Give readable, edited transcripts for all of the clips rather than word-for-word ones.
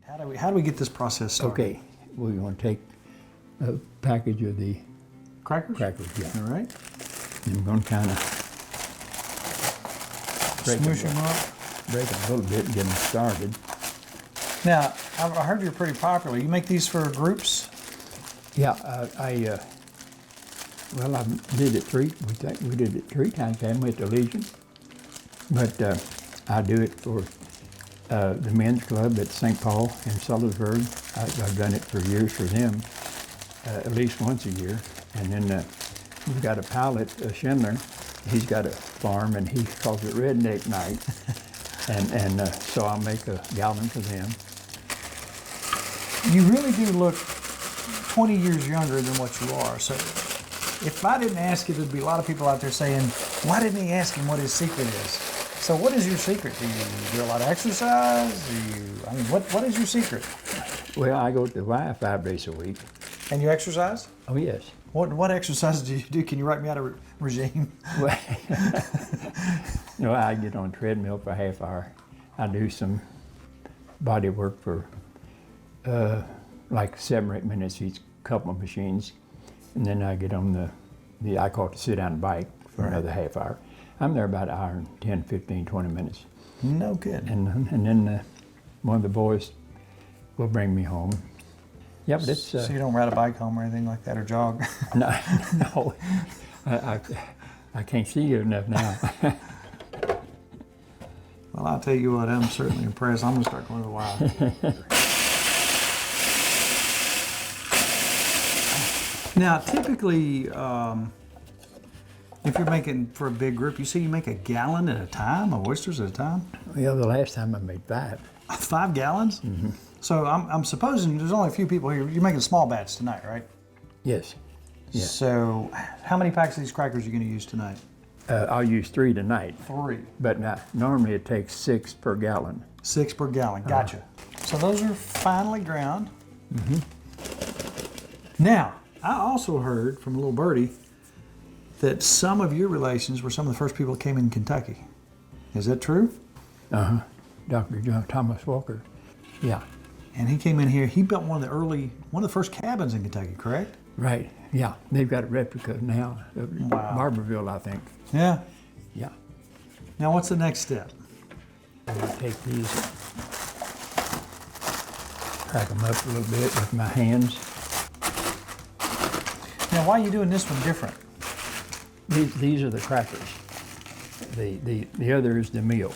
How do we get this process started? Okay, we're going to take a package of the Crackers? yeah. All right. And I'm going to kind of Smoosh them up. break them a little bit and get them started. Now, I heard you're pretty popular. You make these for groups? Yeah, I did it we did it 3 times. I went to Legion, but I do it for the men's club at St. Paul in Salisbury. I've done it for years for them, at least once a year. And then we've got a pilot, Schindler. He's got a farm and he calls it Redneck Night. and so I'll make a gallon for them. You really do look 20 years younger than what you are. So if I didn't ask you, there'd be a lot of people out there saying, why didn't he ask him what his secret is? So what is your secret? Do you do a lot of exercise? What is your secret? Well, I go to the Y 5 days a week. And you exercise? Oh, yes. What exercises do you do? Can you write me out a regime? Well, I get on a treadmill for a half hour. I do some body work for like 7 or 8 minutes each couple of machines. And then I get on the I call it the sit-down bike for another half hour. I'm there about an hour and 10, 15, 20 minutes. No kidding. And then one of the boys will bring me home. Yeah, but it's... so you don't ride a bike home or anything like that, or jog? No. I can't see you enough now. Well, I'll tell you what, I'm certainly impressed. I'm going to start going to the wild. Now, typically, if you're making for a big group, you say you make a gallon at a time of oysters at a time? Well, the last time I made 5. 5 gallons? Mm-hmm. So I'm supposing there's only a few people here. You're making a small batch tonight, right? Yes. Yeah. So how many packs of these crackers are you going to use tonight? I'll use 3 tonight. 3. But normally it takes 6 per gallon. 6 per gallon, gotcha. So those are finely ground. Mm-hmm. Now, I also heard from a little birdie that some of your relations were some of the first people that came in Kentucky. Is that true? Uh-huh. Dr. John Thomas Walker. Yeah. And he came in here, he built one of the first cabins in Kentucky, correct? Right, yeah. They've got a replica now of Wow. Barberville, I think. Yeah. Yeah. Now what's the next step? I'm gonna take these, crack them up a little bit with my hands. Now why are you doing this one different? These are the crackers. The other is the meal.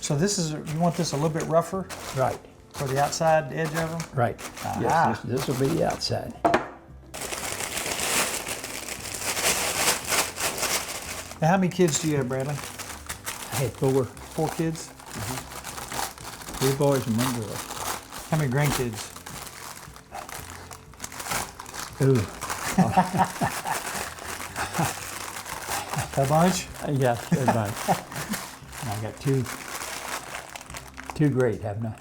So you want this a little bit rougher? Right. For the outside edge of them? Right. Aha. Yes, this will be the outside. Now how many kids do you have, Bradley? I had 4. 4 kids? 3 boys and 1 girl. How many grandkids? Ooh. A bunch? Yeah, a bunch. And I got 2 great, haven't I?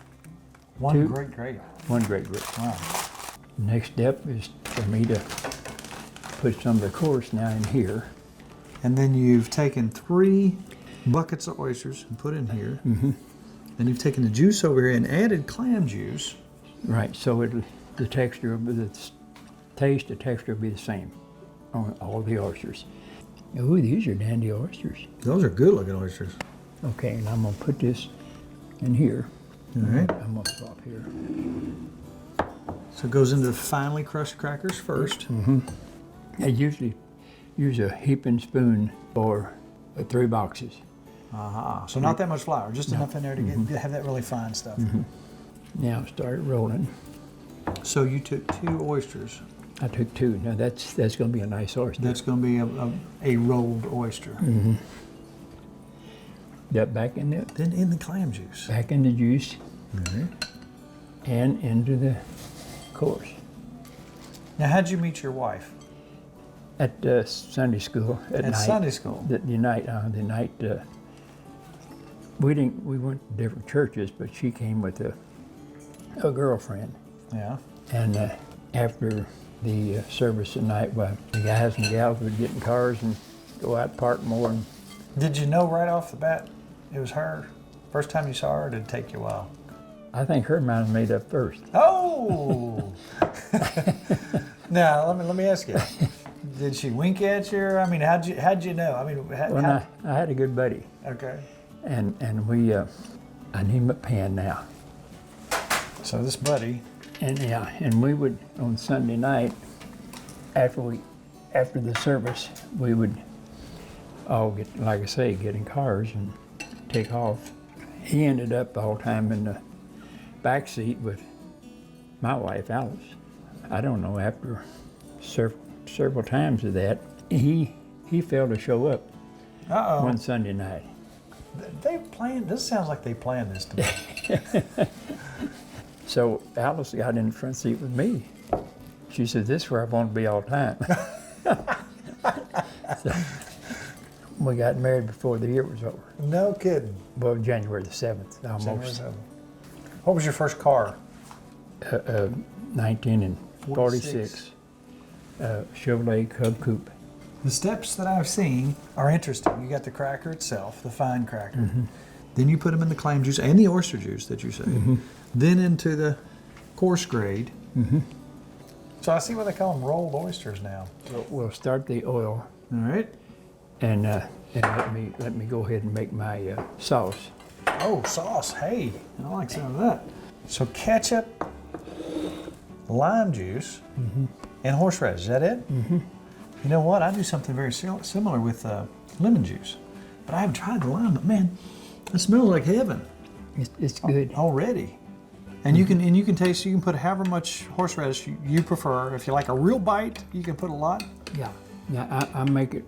1 2. great. 1 great. Wow. Next step is for me to put some of the course now in here. And then you've taken 3 buckets of oysters and put in here. Mm-hmm. Then you've taken the juice over here and added clam juice. Right, so the texture, the taste, the texture will be the same on all the oysters. Ooh, these are dandy oysters. Those are good looking oysters. Okay, and I'm gonna put this in here. All right. I'm gonna stop here. So it goes into the finely crushed crackers first. Mm-hmm. I usually use a heaping spoon for 3 boxes. Uh-huh. So not that much flour, just enough in there to have that really fine stuff. Mm-hmm. Now start rolling. So you took 2 oysters. I took 2. Now that's going to be a nice oyster. That's going to be a rolled oyster. Mm-hmm. That back in the Then in the clam juice. back in the juice. Mm-hmm. And into the course. Now, how'd you meet your wife? At Sunday school at night. At Sunday school. The night we went to different churches, but she came with a girlfriend. Yeah. And after the service at night, well, the guys and gals would get in cars and go out and park more. And Did you know right off the bat it was her? First time you saw her, or did it take you a while? I think her mind was made up first. Oh! Now, let me ask you. Did she wink at you? I mean, how'd you know? I mean, Well, I had a good buddy, okay. and we, I need my pen now. So this buddy, And we would, on Sunday night, after the service, we would all get, like I say, get in cars and take off. He ended up the whole time in the back seat with my wife, Alice. I don't know, after several times of that, he failed to show up one Sunday night. This sounds like they planned this to me. So Alice got in the front seat with me. She said, "This is where I want to be all the time." So, we got married before the year was over. No kidding. Well, January the 7th, almost. What was your first car? 1946. Chevrolet Cub Coupe. The steps that I've seen are interesting. You got the cracker itself, the fine cracker. Then you put them in the clam juice and the oyster juice that you say. Then into the coarse grade. So I see why they call them rolled oysters now. So we'll start the oil. All right. And let me go ahead and make my sauce. Oh, sauce. Hey, I like some of that. So ketchup, lime juice, and horseradish. Is that it? You know what? I do something very similar with lemon juice. But I haven't tried the lime. But man, it smells like heaven. It's good. Already. And you can taste. You can put however much horseradish you prefer. If you like a real bite, you can put a lot. Yeah. I make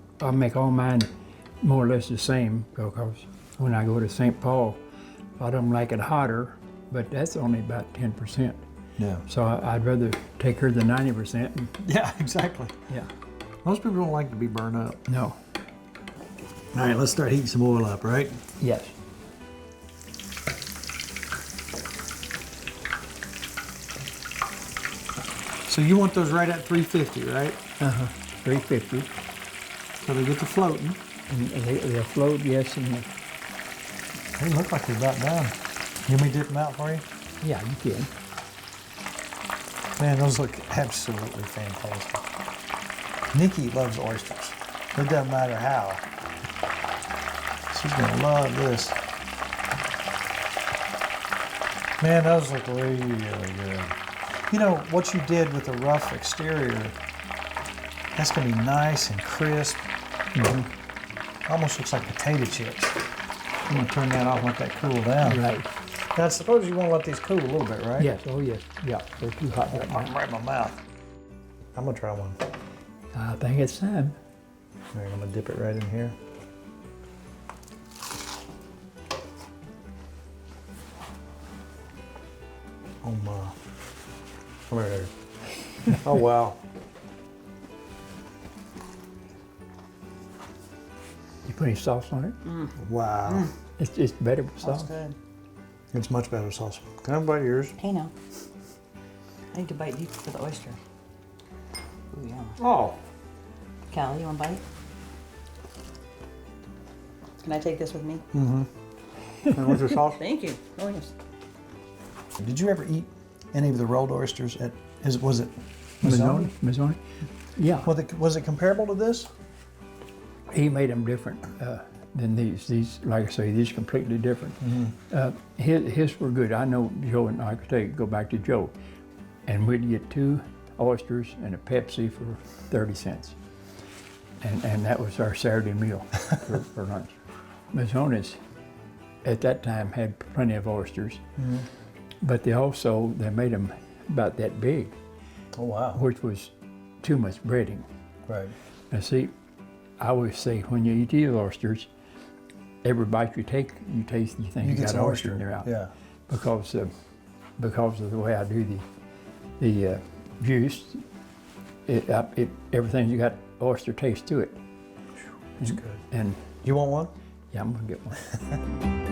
all mine more or less the same, because when I go to St. Paul, a lot of them like it hotter, but that's only about 10%. Yeah. So I'd rather take her the 90%. Yeah, exactly. Yeah. Most people don't like to be burned up. No. All right, let's start heating some oil up, right? Yes. So you want those right at 350, right? 350. So they get to floating. And they'll float, yes, and They look like they're about done. You want me to dip them out for you? yeah, you can. Man, those look absolutely fantastic. Nikki loves oysters. It doesn't matter how. She's gonna love this. Man, those look really, really good. You know, what you did with the rough exterior, that's gonna be nice and crisp. Almost looks like potato chips. I'm gonna turn that off and let that cool down. Right. Now, I suppose you wanna let these cool a little bit, right? Yes, oh yes, yeah, they're too hot right now. Right in my mouth. I'm gonna try one. I think it's time. All right, I'm gonna dip it right in here. Oh my. Come here. Oh wow. You put any sauce on it? Wow. It's better with That's sauce. good. It's much better sauce. Can I bite yours? Hey now. I need to bite deep for the oyster. Ooh, yeah. Oh. Callie, you want to bite? Can I take this with me? And what's your sauce? Thank you. Oh, yes. Did you ever eat any of the rolled oysters at, was it Mazzoni? Mazzoni? Yeah. Was it comparable to this? He made them different than these. These, like I say, these completely different. His were good. I know Joe, and I could go back to Joe, and we'd get 2 oysters and a Pepsi for 30 cents. And that was our Saturday meal for lunch. Mazzonis at that time had plenty of oysters, but they made them about that big, Oh wow. which was too much breading. Right. Now see, I always say when you eat these oysters, every bite you take, you taste, you think you get got some an oyster. oyster in your mouth. Yeah. Because of the way I do the juice, everything's got oyster taste to it. It's good. And You want one? yeah, I'm gonna get one.